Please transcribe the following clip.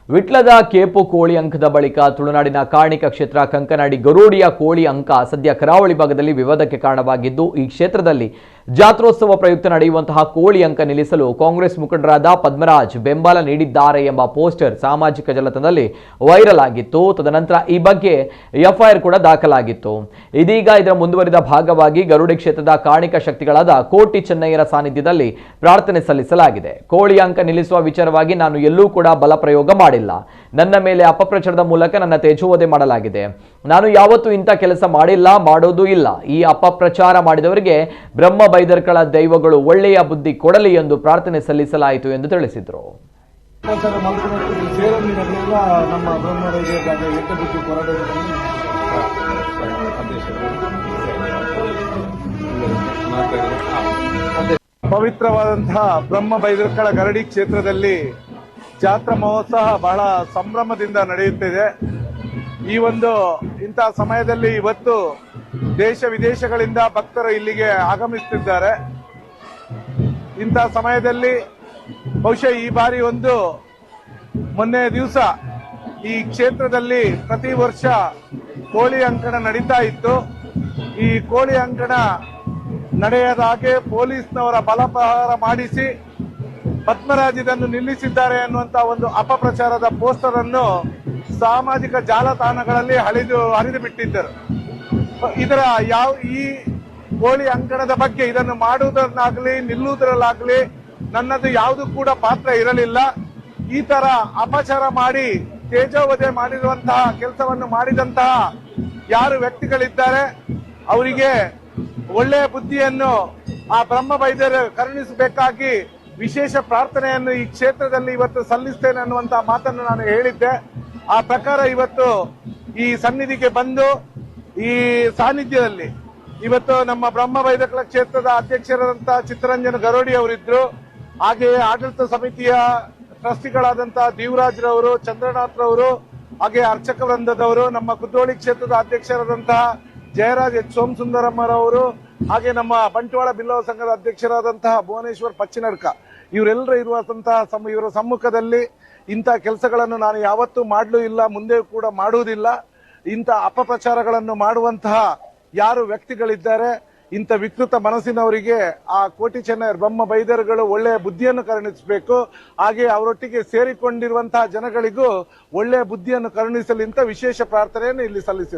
ವಿಟ್ಲದ ಕೇಪು ಕೋಳಿ ಅಂಕದ ಬಳಿಕ ತುಳುನಾಡಿನ ಕಾರ್ಣಿಕ ಕ್ಷೇತ್ರ ಕಂಕನಾಡಿ ಗರುಡಿಯ ಕೋಳಿ ಅಂಕ ಸದ್ಯ ಕರಾವಳಿ ಭಾಗದಲ್ಲಿ ವಿವಾದಕ್ಕೆ ಕಾರಣವಾಗಿದ್ದು ಈ ಕ್ಷೇತ್ರದಲ್ಲಿ ಜಾತ್ರೋತ್ಸವ ಪ್ರಯುಕ್ತ ನಡೆಯುವಂತಹ ಕೋಳಿ ಅಂಕ ನಿಲ್ಲಿಸಲು ಕಾಂಗ್ರೆಸ್ ಮುಖಂಡರಾದ ಪದ್ಮರಾಜ್ ಬೆಂಬಲ ನೀಡಿದ್ದಾರೆ ಎಂಬ ಪೋಸ್ಟರ್ ಸಾಮಾಜಿಕ ಜಾಲತಾಣದಲ್ಲಿ ವೈರಲ್ ಆಗಿತ್ತು. ತದನಂತರ ಈ ಬಗ್ಗೆ ಎಫ್ಐಆರ್ ಕೂಡ ದಾಖಲಾಗಿತ್ತು. ಇದೀಗ ಇದರ ಮುಂದುವರಿದ ಭಾಗವಾಗಿ ಗರುಡಿ ಕ್ಷೇತ್ರದ ಕಾರ್ಣಿಕ ಶಕ್ತಿಗಳಾದ ಕೋಟಿ ಚೆನ್ನಯ್ಯರ ಸಾನ್ನಿಧ್ಯದಲ್ಲಿ ಪ್ರಾರ್ಥನೆ ಸಲ್ಲಿಸಲಾಗಿದೆ. ಕೋಳಿ ಅಂಕ ನಿಲ್ಲಿಸುವ ವಿಚಾರವಾಗಿ ನಾನು ಎಲ್ಲೂ ಕೂಡ ಬಲ ಪ್ರಯೋಗ ಮಾಡಿಲ್ಲ. ನನ್ನ ಮೇಲೆ ಅಪಪ್ರಚಾರದ ಮೂಲಕ ನನ್ನ ತೇಜೋವಧೆ ಮಾಡಲಾಗಿದೆ. ನಾನು ಯಾವತ್ತೂ ಇಂಥ ಕೆಲಸ ಮಾಡಿಲ್ಲ, ಮಾಡೋದೂ ಇಲ್ಲ. ಈ ಅಪಪ್ರಚಾರ ಮಾಡಿದವರಿಗೆ ಬ್ರಹ್ಮ ಬೈದರ್ಕಳ ದೈವಗಳು ಒಳ್ಳೆಯ ಬುದ್ಧಿ ಕೊಡಲಿ ಎಂದು ಪ್ರಾರ್ಥನೆ ಸಲ್ಲಿಸಲಾಯಿತು ಎಂದು ತಿಳಿಸಿದರು. ಪವಿತ್ರವಾದಂತಹ ಬ್ರಹ್ಮ ಬೈದರ್ಕಳ ಗರಡಿ ಕ್ಷೇತ್ರದಲ್ಲಿ ಜಾತ್ರಾ ಮಹೋತ್ಸವ ಬಹಳ ಸಂಭ್ರಮದಿಂದ ನಡೆಯುತ್ತಿದೆ. ಈ ಇಂತಹ ಸಮಯದಲ್ಲಿ ಇವತ್ತು ದೇಶ ವಿದೇಶಗಳಿಂದ ಭಕ್ತರು ಇಲ್ಲಿಗೆ ಆಗಮಿಸುತ್ತಿದ್ದಾರೆ. ಇಂತಹ ಸಮಯದಲ್ಲಿ ಬಹುಶಃ ಈ ಬಾರಿ ಮೊನ್ನೆ ದಿವಸ ಈ ಕ್ಷೇತ್ರದಲ್ಲಿ ಪ್ರತಿ ವರ್ಷ ಕೋಳಿ ಅಂಕಣ ನಡೀತಾ ಇತ್ತು. ಈ ಕೋಳಿ ಅಂಕಣ ನಡೆಯದ ಹಾಗೆ ಪೊಲೀಸ್ನವರ ಬಲಪ್ರಹಾರ ಮಾಡಿಸಿ ಪದ್ಮರಾಜ್ ಇದನ್ನು ನಿಲ್ಲಿಸಿದ್ದಾರೆ ಅನ್ನುವಂತ ಅಪಪ್ರಚಾರದ ಪೋಸ್ಟರ್ ಅನ್ನು ಸಾಮಾಜಿಕ ಜಾಲತಾಣಗಳಲ್ಲಿ ಹರಿದು ಬಿಟ್ಟಿದ್ದರು. ಈ ಕೋಳಿ ಅಂಕಣದ ಬಗ್ಗೆ ಇದನ್ನು ಮಾಡುವುದನ್ನಾಗಲಿ ನಿಲ್ಲುವುದರಲ್ಲಾಗಲಿ ನನ್ನದು ಯಾವುದು ಕೂಡ ಪಾತ್ರ ಇರಲಿಲ್ಲ. ಈ ತರ ಅಪಚಾರ ಮಾಡಿ ತೇಜೋವಧೆ ಮಾಡಿರುವಂತಹ ಕೆಲಸವನ್ನು ಮಾಡಿದಂತಹ ಯಾರು ವ್ಯಕ್ತಿಗಳಿದ್ದಾರೆ ಅವರಿಗೆ ಒಳ್ಳೆಯ ಬುದ್ಧಿಯನ್ನು ಆ ಬ್ರಹ್ಮ ಬೈದರು ಕರುಣಿಸಬೇಕಾಗಿ ವಿಶೇಷ ಪ್ರಾರ್ಥನೆಯನ್ನು ಈ ಕ್ಷೇತ್ರದಲ್ಲಿ ಇವತ್ತು ಸಲ್ಲಿಸ್ತೇನೆ ಅನ್ನುವಂತಹ ಮಾತನ್ನು ನಾನು ಹೇಳಿದ್ದೆ. ಆ ಪ್ರಕಾರ ಇವತ್ತು ಈ ಸನ್ನಿಧಿಗೆ ಬಂದು ಈ ಸಾನ್ನಿಧ್ಯದಲ್ಲಿ ಇವತ್ತು ನಮ್ಮ ಬ್ರಹ್ಮ ಬೈದರ್ಕಳ ಕ್ಷೇತ್ರದ ಅಧ್ಯಕ್ಷರಾದಂತಹ ಚಿತ್ತರಂಜನ್ ಗರೋಡಿ ಅವರಿದ್ರು. ಹಾಗೆಯೇ ಆಡಳಿತ ಸಮಿತಿಯ ಟ್ರಸ್ಟಿಗಳಾದಂತಹ ದೇವರಾಜ್ರವರು, ಚಂದ್ರನಾಥ್ ರವರು, ಹಾಗೆ ಅರ್ಚಕ ವೃಂದದವರು, ನಮ್ಮ ಕುದ್ರೋಳಿ ಕ್ಷೇತ್ರದ ಅಧ್ಯಕ್ಷರಾದಂತಹ ಜಯರಾಜ್ ಎಚ್ ಸೋಮಸುಂದರಮ್ಮರವರು, ಹಾಗೆ ನಮ್ಮ ಬಂಟ್ವಾಳ ಬಿಲ್ಲವ ಸಂಘದ ಅಧ್ಯಕ್ಷರಾದಂತಹ ಭುವನೇಶ್ವರ್ ಪಚ್ಚಿನಡ್ಕ ಇವರೆಲ್ಲರೂ ಇವರ ಸಮ್ಮುಖದಲ್ಲಿ ಇಂಥ ಕೆಲಸಗಳನ್ನು ನಾನು ಯಾವತ್ತೂ ಮಾಡಲೂ ಇಲ್ಲ, ಮುಂದೆ ಕೂಡ ಮಾಡುವುದಿಲ್ಲ. ಇಂಥ ಅಪಪ್ರಚಾರಗಳನ್ನು ಮಾಡುವಂತಹ ಯಾರು ವ್ಯಕ್ತಿಗಳಿದ್ದಾರೆ, ಇಂಥ ವಿಕೃತ ಮನಸ್ಸಿನವರಿಗೆ ಆ ಕೋಟಿ ಚೆನ್ನಯ್ಯ ಬ್ರಹ್ಮ ಬೈದರ್ಗಳು ಒಳ್ಳೆಯ ಬುದ್ಧಿಯನ್ನು ಕರುಣಿಸಬೇಕು. ಹಾಗೆ ಅವರೊಟ್ಟಿಗೆ ಸೇರಿಕೊಂಡಿರುವಂತಹ ಜನಗಳಿಗೂ ಒಳ್ಳೆಯ ಬುದ್ಧಿಯನ್ನು ಕರುಣಿಸಲಿ ಅಂತ ವಿಶೇಷ ಪ್ರಾರ್ಥನೆಯನ್ನು ಇಲ್ಲಿ ಸಲ್ಲಿಸಿದ್ದಾರೆ.